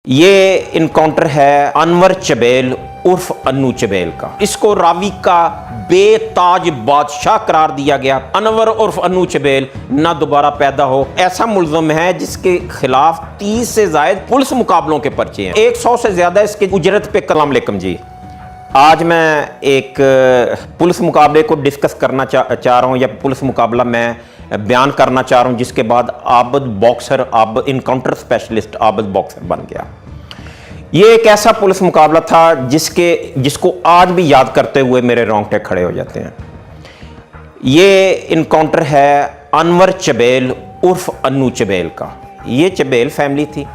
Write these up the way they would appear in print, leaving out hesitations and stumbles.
ये इनकाउंटर है अनवर चबेल उर्फ अन्नू चबेल का। इसको रावी का बेताज बादशाह करार दिया गया। अनवर उर्फ अन्नू चबेल ना दोबारा पैदा हो ऐसा मुल्ज़म है जिसके खिलाफ 30 से ज़ायद पुलिस मुकाबलों के पर्चे हैं। 100 से ज़्यादा इसके उजरत पे कलाम लेकम जी। आज मैं एक पुलिस मुकाबले को डिस्कस करना चाह रहा हूँ या पुलिस मुकाबला मैं बयान करना चाह रहा हूँ जिसके बाद आबद बॉक्सर अब इनकाउंटर स्पेशलिस्ट आबद बॉक्सर बन गया। ये एक ऐसा पुलिस मुकाबला था जिसको आज भी याद करते हुए मेरे रोंगटे खड़े हो जाते हैं। ये इनकाउंटर है अनवर चबेल उर्फ अन्नू चबेल का। ये चबेल फैमिली थी,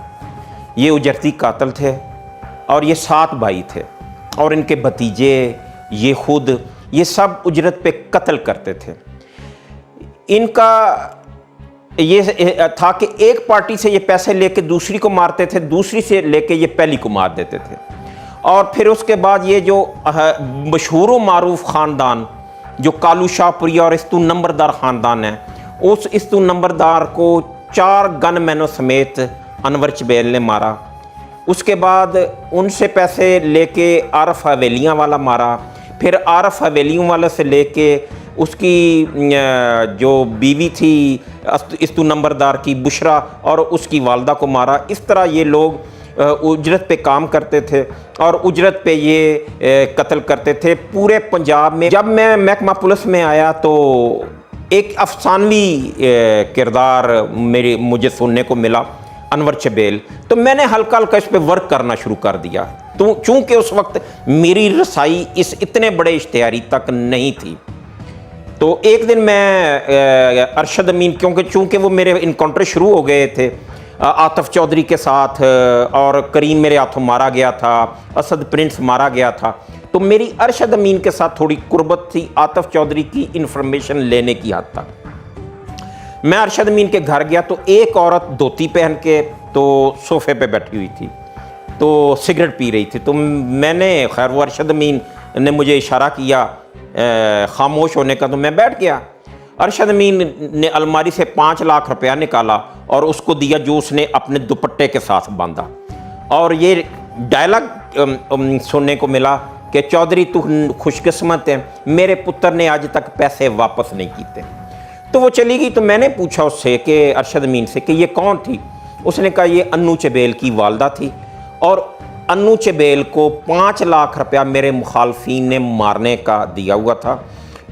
ये उजरती कातिल थे और ये 7 भाई थे और इनके भतीजे, ये खुद, ये सब उजरत पे कत्ल करते थे। इनका ये था कि एक पार्टी से ये पैसे लेके दूसरी को मारते थे, दूसरी से लेके ये पहली को मार देते थे। और फिर उसके बाद ये जो मशहूर व मारूफ ख़ानदान जो कालू शाहपुरी और इस्तू नंबरदार ख़ानदान है, उस इस्तू नंबरदार को 4 गनमैनों समेत अनवर चबेल ने मारा। उसके बाद उनसे पैसे लेके आरफ हवेलियाँ वाला मारा। फिर आरफ हवेलियों वाले से लेके उसकी जो बीवी थी इस्तू नंबरदार की बुशरा और उसकी वालदा को मारा। इस तरह ये लोग उजरत पे काम करते थे और उजरत पे ये कत्ल करते थे पूरे पंजाब में। जब मैं महकमा पुलिस में आया तो एक अफसानवी किरदार मुझे सुनने को मिला, अनवर चबेल। तो मैंने हल्का हल्का इस पे वर्क करना शुरू कर दिया। तो चूँकि उस वक्त मेरी रसाई इस इतने बड़े इश्तिहारी तक नहीं थी, तो एक दिन मैं अरशद अमीन, चूँकि वो मेरे इनकाउंटर शुरू हो गए थे आतिफ चौधरी के साथ और करीम मेरे हाथों मारा गया था, असद प्रिंस मारा गया था, तो मेरी अरशद अमीन के साथ थोड़ी कुर्बत थी आतिफ चौधरी की इन्फॉर्मेशन लेने की हद तक। मैं अरशद अमीन के घर गया तो एक औरत धोती पहन के तो सोफे पे बैठी हुई थी, तो सिगरेट पी रही थी। तो मैंने, खैर वो अरशद अमीन ने मुझे इशारा किया खामोश होने का, तो मैं बैठ गया। अरशद अमीन ने अलमारी से 5 लाख रुपया निकाला और उसको दिया जो उसने अपने दुपट्टे के साथ बांधा। और ये डायलॉग सुनने को मिला कि चौधरी तू खुशकिस्मत है, मेरे पुत्र ने आज तक पैसे वापस नहीं किए। तो वो चली गई। तो मैंने पूछा उससे कि अरशद अमीन से कि ये कौन थी। उसने कहा ये अन्नू चबेल की वालदा थी और अन्नू चबेल को 5 लाख रुपया मेरे मुखालफीन ने मारने का दिया हुआ था।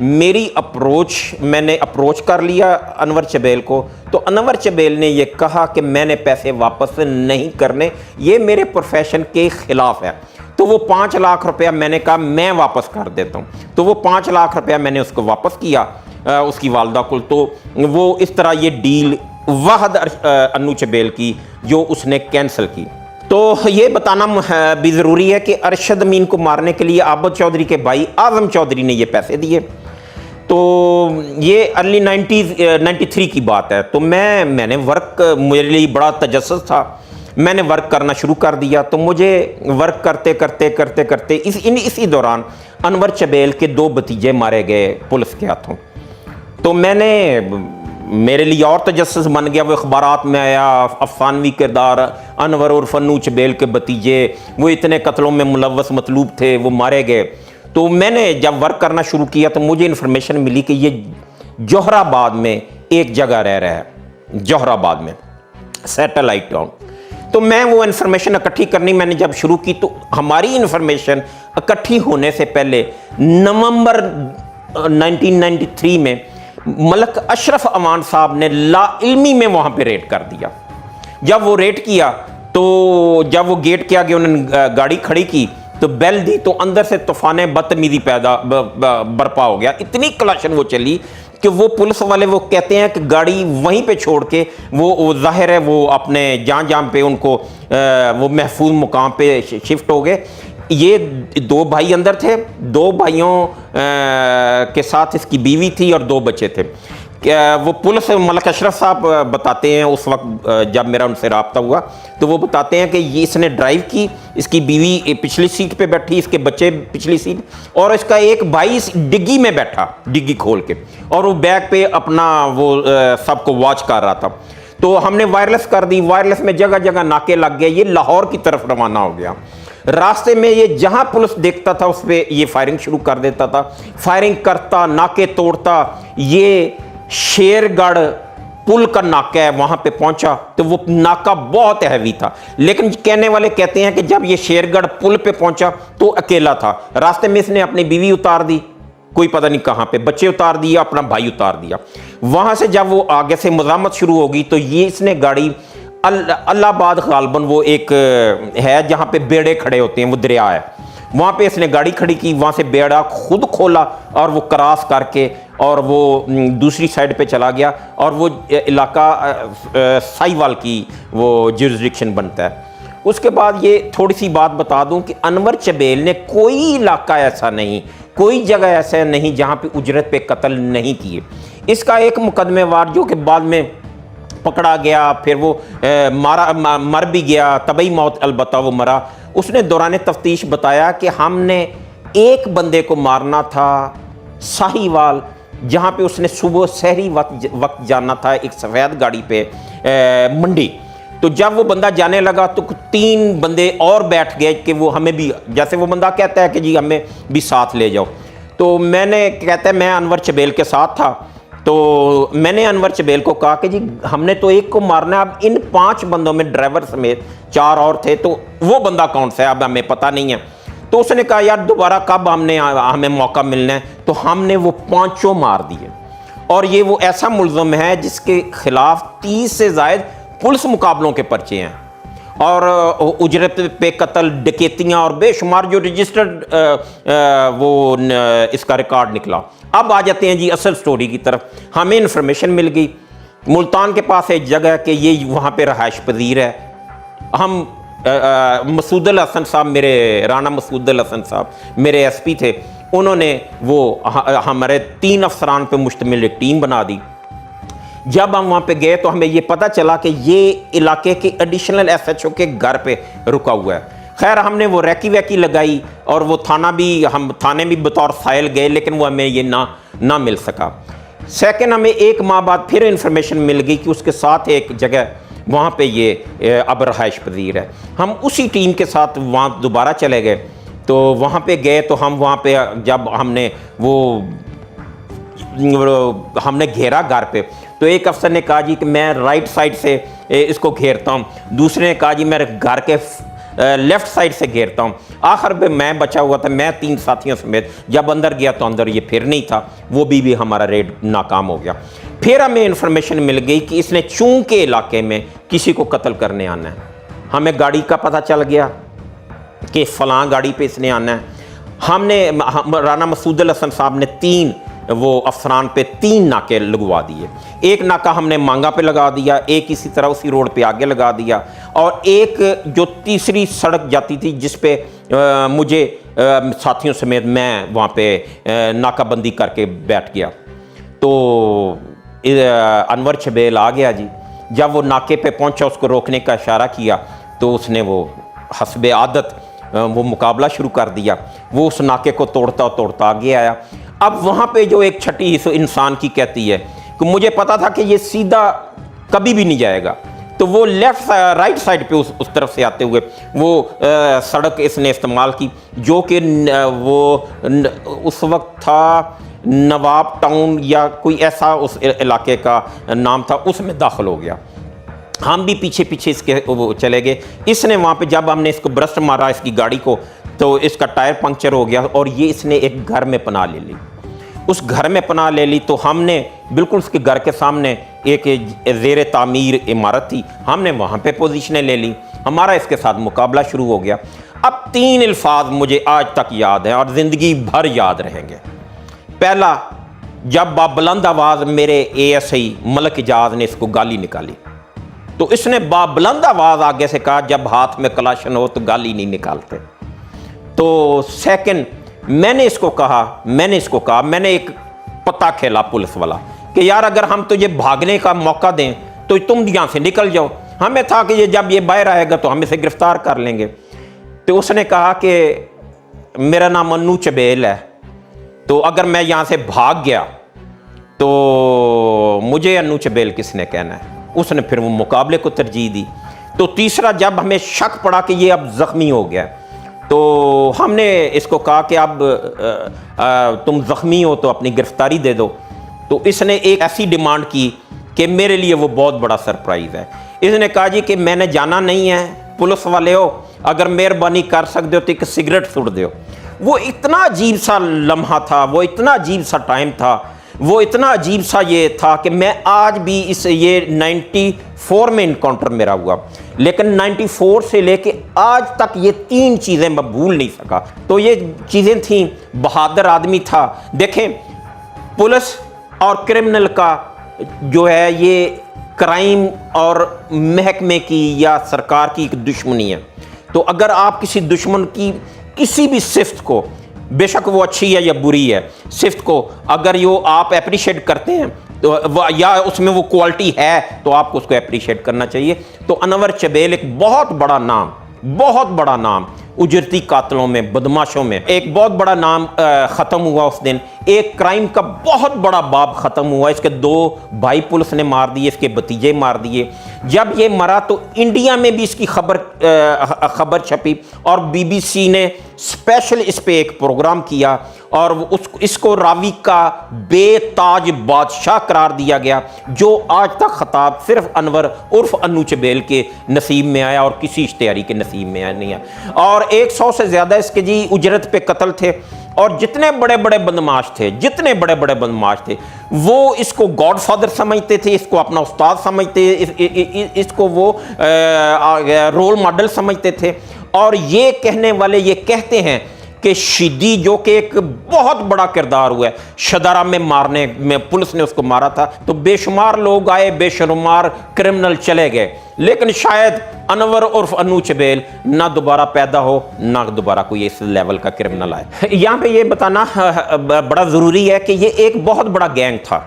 मैंने अप्रोच कर लिया अनवर चबेल को, तो अनवर चबेल ने ये कहा कि मैंने पैसे वापस नहीं करने, ये मेरे प्रोफेशन के ख़िलाफ़ है। तो वो 5 लाख रुपया मैंने कहा मैं वापस कर देता हूँ। तो वो 5 लाख रुपया मैंने उसको वापस किया उसकी वालदा को। तो वो इस तरह ये डील वाहद अन्नू चबेल की जो उसने कैंसिल की। तो ये बताना भी ज़रूरी है कि अरशद अमीन को मारने के लिए आबद चौधरी के भाई आज़म चौधरी ने ये पैसे दिए। तो ये अर्ली 93 की बात है। तो मैंने वर्क, मेरे लिए बड़ा तजस्सुस था, मैंने वर्क करना शुरू कर दिया। तो मुझे वर्क करते करते करते करते इसी दौरान अनवर चबेल के 2 भतीजे मारे गए पुलिस के हाथों। तो मेरे लिए और तजस्सुस बन गया। वो अखबारात में आया, अफसानवी किरदार अनवर उर्फ अन्नू चबेल के भतीजे, वो इतने कत्लों में मुलव्वस मतलूब थे, वो मारे गए। तो मैंने जब वर्क करना शुरू किया तो मुझे इन्फॉर्मेशन मिली कि ये जोहराबाद में एक जगह रह रहा है, जोहराबाद में सैटेलाइट टाउन। तो मैं वो इन्फॉर्मेशन इकट्ठी करनी मैंने जब शुरू की, तो हमारी इन्फॉर्मेशन इकट्ठी होने से पहले नवंबर 1993 में मलक अशरफ अमान साहब ने लाइल्मी में वहाँ पे रेड कर दिया। जब वो रेड किया तो जब वो गेट के आगे उन्होंने गाड़ी खड़ी की तो बेल दी, तो अंदर से तूफान बदतमीजी बर्पा हो गया। इतनी क्लैशन वो चली कि वो पुलिस वाले वो कहते हैं कि गाड़ी वहीं पे छोड़ के वो जाहिर है वो अपने जहाँ पे उनको वो महफूज मुकाम पे शिफ्ट हो गए। ये 2 भाई अंदर थे, 2 भाइयों के साथ इसकी बीवी थी और 2 बच्चे थे। वो पुलिस मलक अशरफ साहब बताते हैं, उस वक्त जब मेरा उनसे रब्ता हुआ तो वो बताते हैं कि ये इसने ड्राइव की, इसकी बीवी पिछली सीट पे बैठी, इसके बच्चे पिछली सीट, और इसका एक भाई इस डिग्गी में बैठा, डिग्गी खोल के, और वो बैग पे अपना वो सबको वॉच कर रहा था। तो हमने वायरलेस कर दी, वायरलेस में जगह जगह नाके लग गए, ये लाहौर की तरफ रवाना हो गया। रास्ते में ये जहां पुलिस देखता था उस पर ये फायरिंग शुरू कर देता था, फायरिंग करता, नाके तोड़ता। ये शेरगढ़ पुल का नाका है, वहां पे पहुंचा तो वो नाका बहुत हैवी था, लेकिन कहने वाले कहते हैं कि जब ये शेरगढ़ पुल पे पहुंचा तो अकेला था। रास्ते में इसने अपनी बीवी उतार दी, कोई पता नहीं कहां पे, बच्चे उतार दिया, अपना भाई उतार दिया। वहां से जब वो आगे से मज़ामत शुरू होगी तो ये इसने गाड़ी अल्लाहाबाद गालबन वो एक है जहां पे बेड़े खड़े होते हैं, वो दरिया है, वहां पे इसने गाड़ी खड़ी की, वहां से बेड़ा खुद खोला और वो क्रॉस करके और वो दूसरी साइड पे चला गया। और वो इलाका साहिवाल की वो जुरिसडिक्शन बनता है। उसके बाद ये थोड़ी सी बात बता दूं कि अनवर चबेल ने कोई इलाका ऐसा नहीं, कोई जगह ऐसा नहीं जहां पे उजरत पे कत्ल नहीं किए। इसका एक मुकदमेवार जो कि बाद में पकड़ा गया, फिर वो मर भी गया, तबई मौत अलबत्ता वो मरा, उसने दौरान तफ्तीश बताया कि हमने एक बंदे को मारना था साहिवाल, जहाँ पे उसने सुबह सहरी वक्त जाना था एक सफ़ेद गाड़ी पे मंडी। तो जब वो बंदा जाने लगा तो 3 बंदे और बैठ गए कि वो हमें भी, जैसे वो बंदा कहता है कि जी हमें भी साथ ले जाओ। तो मैंने, कहता है मैं अनवर चबेल के साथ था, तो मैंने अनवर चबेल को कहा कि जी हमने तो एक को मारना है, अब इन 5 बंदों में ड्राइवर समेत 4 और थे, तो वो बंदा कौन सा है अब हमें पता नहीं है। तो उसने कहा यार दोबारा कब हमें मौका मिलना है, तो हमने वो 5 मार दिए। और ये वो ऐसा मुल्ज़म है जिसके खिलाफ 30 से ज़ायद पुलिस मुकाबलों के पर्चे हैं और उजरत पे कत्ल, डकैतियाँ और बेशुमार जो रजिस्टर्ड इसका रिकॉर्ड निकला। अब आ जाते हैं जी असल स्टोरी की तरफ। हमें इन्फॉर्मेशन मिल गई मुल्तान के पास एक जगह कि ये वहाँ पे रहायश पजीर है। हम मसूद हसन साहब, मेरे राना मसूद हसन साहब मेरे एसपी थे, उन्होंने वो हमारे 3 अफसरान पे मुश्तमिल एक टीम बना दी। जब हम वहाँ पे गए तो हमें ये पता चला कि ये इलाके के एडिशनल एसएचओ के घर पे रुका हुआ है। खैर हमने वो रैकी वैकी लगाई और वो हम थाने भी बतौर फाइल गए, लेकिन वो हमें ये ना मिल सका। सेकंड, हमें 1 माह बाद फिर इंफॉर्मेशन मिल गई कि उसके साथ एक जगह वहाँ पे ये अब रहायश पजीर है। हम उसी टीम के साथ वहाँ दोबारा चले गए। तो वहाँ पे गए तो हम वहाँ पे जब हमने घेरा घर पे, तो एक अफसर ने कहा जी कि मैं राइट साइड से इसको घेरता हूँ, दूसरे ने कहा जी मैं घर के लेफ्ट साइड से घेरता हूँ। आखिर में मैं बचा हुआ था, मैं 3 साथियों समेत जब अंदर गया तो अंदर ये फिर नहीं था, वो भी हमारा रेड नाकाम हो गया। फिर हमें इन्फॉर्मेशन मिल गई कि इसने चूं के इलाके में किसी को कत्ल करने आना है। हमें गाड़ी का पता चल गया कि फलां गाड़ी पे इसने आना है। राना मसूद हसन साहब ने 3 वो अफसरान पे 3 नाके लगवा दिए। एक नाका हमने मांगा पे लगा दिया, एक इसी तरह उसी रोड पे आगे लगा दिया, और एक जो तीसरी सड़क जाती थी जिस पे मुझे साथियों समेत मैं वहाँ पे नाकाबंदी करके बैठ गया। तो अनवर चबेल आ गया जी। जब वो नाके पे पहुँचा, उसको रोकने का इशारा किया तो उसने वो हस्बे आदत वो मुकाबला शुरू कर दिया। वो उस नाके को तोड़ता आगे आया। अब वहाँ पे जो एक छठी इंसान की कहती है कि मुझे पता था कि ये सीधा कभी भी नहीं जाएगा, तो वो राइट साइड पे उस तरफ से आते हुए वो सड़क इसने इस्तेमाल की, जो कि वो उस वक्त था नवाब टाउन या कोई ऐसा उस इलाके का नाम था, उसमें दाखिल हो गया। हम भी पीछे इसके वो चले गए। इसने वहाँ पे जब हमने इसको ब्रस्ट मारा इसकी गाड़ी को, तो इसका टायर पंक्चर हो गया और ये इसने एक घर में पनाह ले ली। उस घर में पनाह ले ली तो हमने बिल्कुल उसके घर के सामने एक ज़ेर तामीर इमारत थी, हमने वहाँ पे पोजीशनें ले ली। हमारा इसके साथ मुकाबला शुरू हो गया। अब 3 अल्फाज मुझे आज तक याद हैं और ज़िंदगी भर याद रहेंगे। पहला, जब बाबुलंद आवाज़ मेरे एएसआई मलक इजाज़ ने इसको गाली निकाली, तो इसने बाबुलंद आवाज़ आगे से कहा जब हाथ में कलाशन हो तो गाली नहीं निकालते। तो सेकंड, मैंने इसको कहा, मैंने एक पता खेला पुलिस वाला कि यार अगर हम तुझे भागने का मौका दें तो तुम यहाँ से निकल जाओ। हमें था कि जब ये बाहर आएगा तो हम इसे गिरफ्तार कर लेंगे। तो उसने कहा कि मेरा नाम अन्नू चबेल है, तो अगर मैं यहाँ से भाग गया तो मुझे अन्नू चबेल किसने कहना है। उसने फिर वो मुकाबले को तरजीह दी। तो तीसरा, जब हमें शक पड़ा कि ये अब ज़ख्मी हो गया, तो हमने इसको कहा कि अब तुम ज़ख्मी हो तो अपनी गिरफ्तारी दे दो। तो इसने एक ऐसी डिमांड की कि मेरे लिए वो बहुत बड़ा सरप्राइज़ है। इसने कहा जी कि मैंने जाना नहीं है, पुलिस वाले हो, अगर मेहरबानी कर सकते हो तो एक सिगरेट सुट दो। वो इतना अजीब सा लम्हा था, वो इतना अजीब सा टाइम था, वो इतना अजीब सा ये था कि मैं आज भी ये 94 में इनकाउंटर मेरा हुआ, लेकिन 94 से लेके आज तक ये 3 चीज़ें मैं भूल नहीं सका। तो ये चीज़ें थीं, बहादुर आदमी था। देखें, पुलिस और क्रिमिनल का जो है ये क्राइम और महकमे की या सरकार की एक दुश्मनी है। तो अगर आप किसी दुश्मन की किसी भी सिफ्त को, बेशक वो अच्छी है या बुरी है, सिफ्त को अगर यो आप अप्रिशिएट करते हैं तो या उसमें वो क्वालिटी है तो आपको उसको अप्रिशिएट करना चाहिए। तो अनवर चबेल एक बहुत बड़ा नाम उजरती कातलों में, बदमाशों में एक बहुत बड़ा नाम ख़त्म हुआ उस दिन। एक क्राइम का बहुत बड़ा बाब ख़त्म हुआ। इसके 2 भाई पुलिस ने मार दिए, इसके भतीजे मार दिए। जब ये मरा तो इंडिया में भी इसकी खबर छपी और BBC ने स्पेशल इस पे एक प्रोग्राम किया और इसको रावी का बेताज बादशाह करार दिया गया, जो आज तक खिताब सिर्फ अनवर उर्फ अन्नू चबेल के नसीब में आया और किसी इश्तिहारी के नसीब में आया नहीं है। और 100 से ज़्यादा इसके जी उजरत पे कत्ल थे और जितने बड़े बड़े बदमाश थे वो इसको गॉडफादर समझते थे, इसको अपना उस्ताद समझते, इसको वो रोल मॉडल समझते थे। और ये कहने वाले ये कहते हैं कि शिदी, जो कि एक बहुत बड़ा किरदार हुआ है, शदारा में मारने में पुलिस ने उसको मारा था, तो बेशुमार लोग आए, बेशुमार क्रिमिनल चले गए, लेकिन शायद अनवर उर्फ अन्नू चबेल ना दोबारा पैदा हो, ना दोबारा कोई इस लेवल का क्रिमिनल आए। यहाँ पे ये बताना बड़ा ज़रूरी है कि ये एक बहुत बड़ा गैंग था,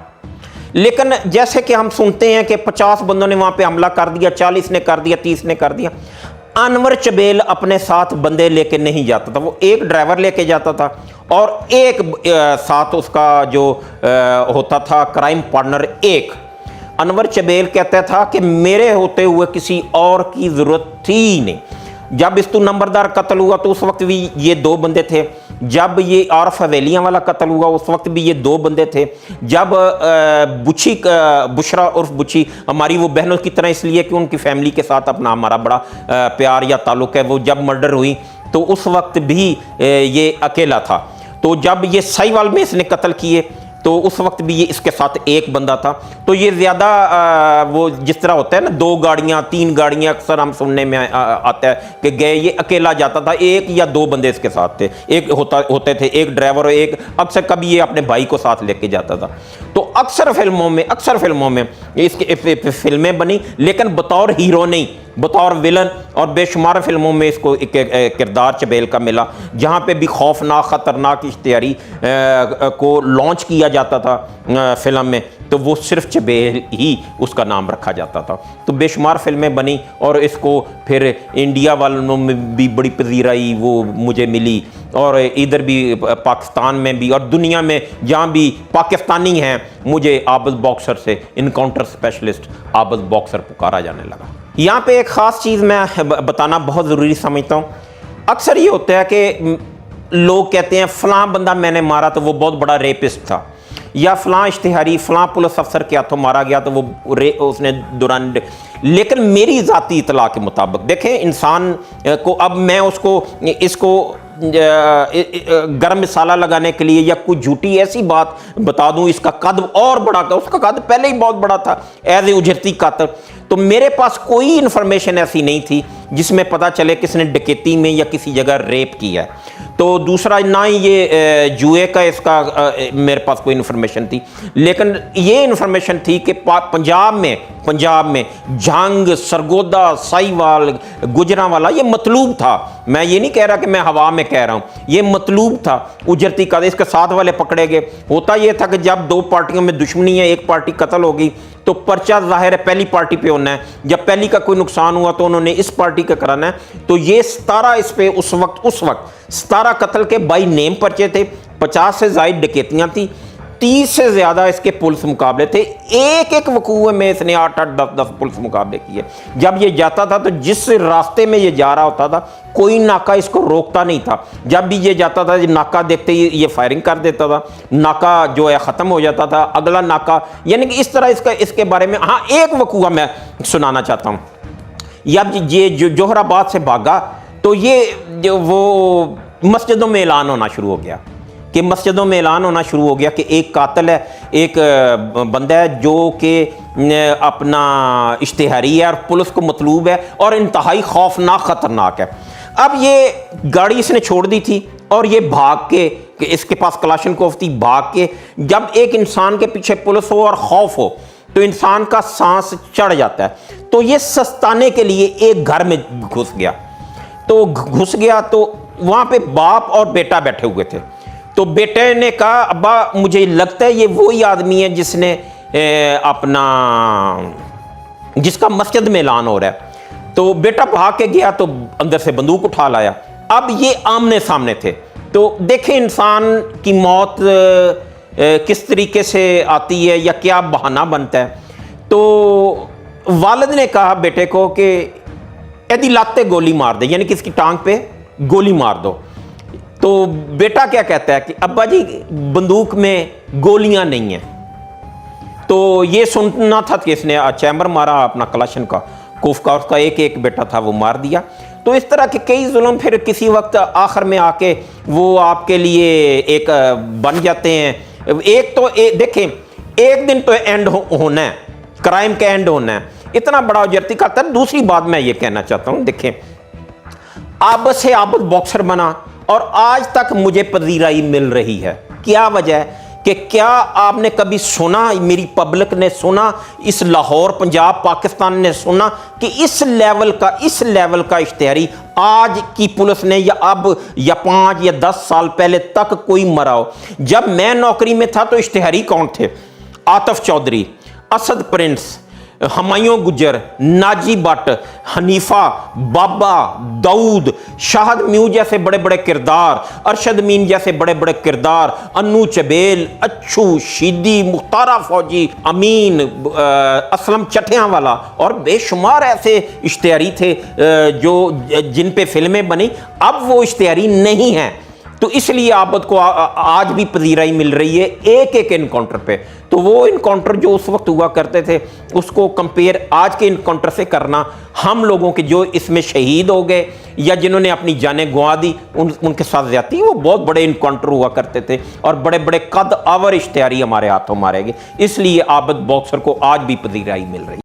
लेकिन जैसे कि हम सुनते हैं कि 50 बंदों ने वहाँ पे हमला कर दिया, 40 ने कर दिया, 30 ने कर दिया। अनवर चबेल अपने साथ बंदे लेके नहीं जाता था, वो एक ड्राइवर लेके जाता था और एक साथ उसका जो होता था क्राइम पार्टनर। एक अनवर चबेल कहता था कि मेरे होते हुए किसी और की ज़रूरत थी ही नहीं। जब इस्तु नंबरदार कत्ल हुआ तो उस वक्त भी ये 2 बंदे थे। जब ये आरफ हवेलियाँ वाला कत्ल हुआ उस वक्त भी ये 2 बंदे थे। जब बुशरा उर्फ बुची, हमारी वो बहनों की तरह इसलिए कि उनकी फैमिली के साथ अपना हमारा बड़ा प्यार या ताल्लुक़ है, वो जब मर्डर हुई तो उस वक्त भी ये अकेला था। तो जब ये साहिवाल में इसने कत्ल किए तो उस वक्त भी ये इसके साथ एक बंदा था। तो ये ज़्यादा वो जिस तरह होता है ना 2 गाड़ियाँ 3 गाड़ियाँ अक्सर हम सुनने में आता है कि गए, ये अकेला जाता था, 1 या 2 बंदे इसके साथ थे, एक होते थे, एक ड्राइवर और एक अक्सर कभी ये अपने भाई को साथ लेके जाता था। तो अक्सर फिल्मों में इसकी फिल्में बनी, लेकिन बतौर हीरो नहीं, बतौर विलन। और बेशुमार फिल्मों में इसको एक किरदार चबेल का मिला, जहाँ पे भी खौफनाक ख़तरनाक इश्तिहारी को लॉन्च किया जाता था फिल्म में, तो वो सिर्फ चबेल ही उसका नाम रखा जाता था। तो बेशुमार फिल्में बनी और इसको फिर इंडिया वालों में भी बड़ी पजीराई वो मुझे मिली, और इधर भी पाकिस्तान में भी और दुनिया में जहाँ भी पाकिस्तानी हैं, मुझे आबद बॉक्सर से इनकाउंटर स्पेशलिस्ट आबद बॉक्सर पुकारा जाने लगा। यहाँ पे एक ख़ास चीज़ मैं बताना बहुत ज़रूरी समझता हूँ। अक्सर ये होता है कि लोग कहते हैं फ़लाँ बंदा मैंने मारा तो वो बहुत बड़ा रेपिस्ट था, या फ़लाँ इश्तिहारी फ़लाँ पुलिस अफसर के हाथों मारा गया तो वो उसने दौरान। लेकिन मेरी ज़ाती इतला के मुताबिक देखें, इंसान को अब मैं इसको गर्म मसाला लगाने के लिए या कुछ झूठी ऐसी बात बता दूं, इसका कद और बड़ा था, उसका कद पहले ही बहुत बड़ा था एज ए उजरती कातर। तो मेरे पास कोई इन्फॉर्मेशन ऐसी नहीं थी जिसमें पता चले किसने डकैती में या किसी जगह रेप किया है। तो दूसरा, ना ही ये जुए का इसका मेरे पास कोई इन्फॉर्मेशन थी, लेकिन ये इन्फॉर्मेशन थी कि पंजाब में झांग, सरगोदा, साहिवाल, गुजरांवाला ये मतलूब था। मैं ये नहीं कह रहा कि मैं हवा में कह रहा हूँ, ये मतलूब था उजरती का। इसके साथ वाले पकड़े गए। होता ये था कि जब 2 पार्टियों में दुश्मनी है, एक पार्टी कत्ल होगी तो पर्चा जाहिर है पहली पार्टी पे होना है। जब पहली का कोई नुकसान हुआ तो उन्होंने इस पार्टी का कराना है। तो ये 17 इस पे उस वक्त 17 कत्ल के बाई नेम पर्चे थे, 50 से ज़ायद डकैतियाँ थी, 30 से ज़्यादा इसके पुलिस मुकाबले थे। एक एक वकूए में इसने 8-8, 10-10 पुलिस मुकाबले किए। जब ये जाता था तो जिस रास्ते में ये जा रहा होता था कोई नाका इसको रोकता नहीं था। जब भी ये जाता था नाका देखते ही ये फायरिंग कर देता था, नाका जो है ख़त्म हो जाता था, अगला नाका, यानी कि इस तरह इसके बारे में। हाँ, एक वकूआ मैं सुनाना चाहता हूँ। जब ये जोहराबाद से भागा तो ये वो मस्जिदों में ऐलान होना शुरू हो गया कि मस्जिदों में ऐलान होना शुरू हो गया कि एक कातिल है, एक बंदा है जो कि अपना इश्तिहारी है और पुलिस को मतलूब है और इंतहाई खौफनाक ख़तरनाक है। अब ये गाड़ी इसने छोड़ दी थी और ये भाग के, कि इसके पास कलाशनकोव थी, भाग के, जब एक इंसान के पीछे पुलिस हो और खौफ हो तो इंसान का सांस चढ़ जाता है। तो ये सस्ताने के लिए एक घर में घुस गया। तो घुस गया तो वहाँ पे बाप और बेटा बैठे हुए थे। तो बेटे ने कहा, अब्बा मुझे लगता है ये वही आदमी है जिसने जिसका मस्जिद में ऐलान हो रहा है। तो बेटा भाग के गया तो अंदर से बंदूक उठा लाया। अब ये आमने सामने थे। तो देखें इंसान की मौत किस तरीके से आती है या क्या बहाना बनता है। तो वालिद ने कहा बेटे को कि यदि लाते गोली मार दे, यानी कि इसकी टांग पे गोली मार दो। तो बेटा क्या कहता है कि अब्बा जी बंदूक में गोलियां नहीं हैं। तो ये सुनना था कि इसने चैम्बर मारा अपना कलाशन का, कोफ का, उसका एक एक बेटा था वो मार दिया। तो इस तरह के कई जुल्म फिर किसी वक्त आखिर में आके वो आपके लिए एक बन जाते हैं। एक तो देखें, एक दिन तो एंड होना है, क्राइम का एंड होना है। इतना बड़ा जर्ती करता है। दूसरी बात मैं ये कहना चाहता हूँ, देखें आबद से आबद बॉक्सर बना और आज तक मुझे पजीराई मिल रही है। क्या वजह है कि क्या आपने कभी सुना, मेरी पब्लिक ने सुना, इस लाहौर पंजाब पाकिस्तान ने सुना कि इस लेवल का इश्तिहारी आज की पुलिस ने या अब या 5 या 10 साल पहले तक कोई मरा हो। जब मैं नौकरी में था तो इश्तिहारी कौन थे? आतिफ चौधरी, असद प्रिंस, हमायूं गुजर, नाजी भट्ट, हनीफा, बाबा, दाऊद, शाहद म्यू जैसे बड़े बड़े किरदार, अरशद मीन जैसे बड़े बड़े किरदार, अन्नू चबेल, अच्छू, शीदी, मुख्तारा फौजी, अमीन, असलम चठियां वाला और बेशुमार ऐसे इश्तिहारी थे जो जिन पे फिल्में बनी। अब वो इश्तिहारी नहीं हैं। तो इसलिए आबद को आज भी पजीराई मिल रही है एक एक इनकाउंटर पे। तो वो इनकाउंटर जो उस वक्त हुआ करते थे उसको कंपेयर आज के इनकाउंटर से करना, हम लोगों के जो इसमें शहीद हो गए या जिन्होंने अपनी जानें गंवा दी उनके साथ ज्यादती, वो बहुत बड़े इनकाउंटर हुआ करते थे और बड़े बड़े कद आवर इश्तिहारी हमारे हाथों मारे गए। इसलिए आबद बॉक्सर को आज भी पजीराई मिल रही है।